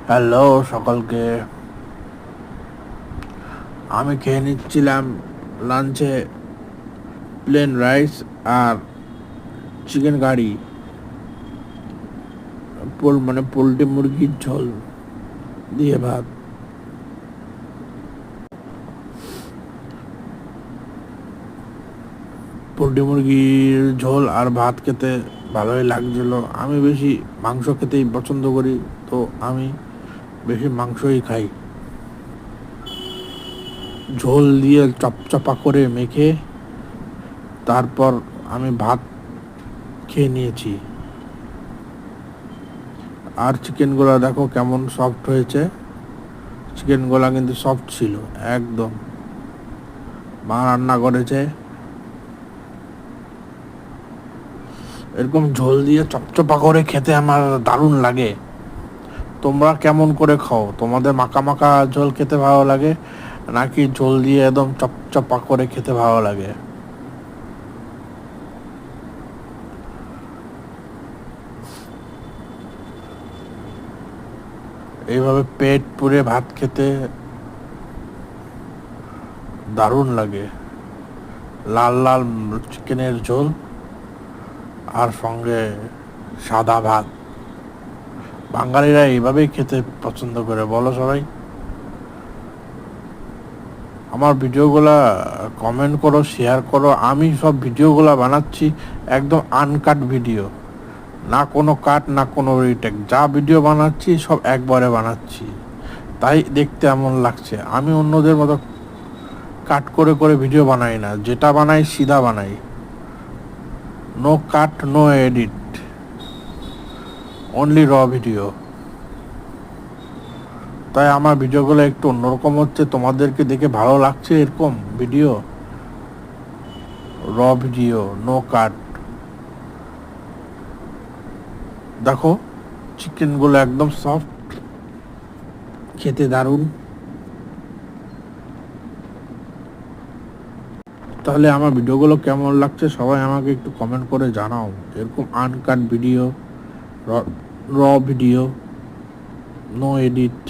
Hello সকলকে। আমি খেয়ে নিচ্ছিলাম লাঞ্চে প্লেন রাইস আর চিকেন কারি, মানে পোলট্রি মুরগির ঝোল দিয়ে ভাত। পোলট্রি মুরগির ঝোল আর ভাত খেতে ভালোই লাগছিল। আমি বেশি মাংস খেতেই পছন্দ করি, তো আমি বেশি মাংসই খাই। ঝোল দিয়ে চপচপা করে মেখে তারপর আমি ভাত খেয়ে নিয়েছি। আর চিকেনগুলো দেখো কেমন সফট হয়েছে। চিকেনগুলো কিন্তু সফট ছিল একদম। মা রান্না করেছে, এরকম ঝোল দিয়ে চপচপা করে খেতে আমার দারুণ লাগে। তোমরা কেমন করে খাও? তোমাদের মাখা মাখা ঝোল খেতে ভালো লাগে নাকি ঝোল দিয়ে একদম চপচপা করে খেতে ভালো লাগে? এইভাবে পেট পুরে ভাত খেতে দারুণ লাগে। লাল লাল চিকেনের ঝোল আর সঙ্গে সাদা ভাত। বাঙালিরা এইভাবেই খেতে পছন্দ করে, বলো সবাই। আমার ভিডিওগুলা কমেন্ট করো, শেয়ার করো। আমি সব ভিডিওগুলা বানাচ্ছি একদম আনকাট ভিডিও, না কোনো কাট না কোনো রিটেক। যা ভিডিও বানাচ্ছি সব একবারে বানাচ্ছি, তাই দেখতে এমন লাগছে। আমি অন্যদের মতো কাট করে করে ভিডিও বানাই না, যেটা বানাই সিধা বানাই, নো কাট নো এডিট, অনলি র ভিডিও। তাই আমার ভিডিওগুলো একটু অন্যরকম হচ্ছে, তোমাদেরকে দেখে ভালো লাগছে এরকম ভিডিও, র ভিডিও, নো কাট। দেখো চিকেনগুলো একদম সফট, খেতে দারুণ। তাহলে আমার ভিডিওগুলো কেমন লাগছে সবাই আমাকে একটু কমেন্ট করে জানাও। এরকম আনকাট ভিডিও, র ভিডিও, নো এডিট।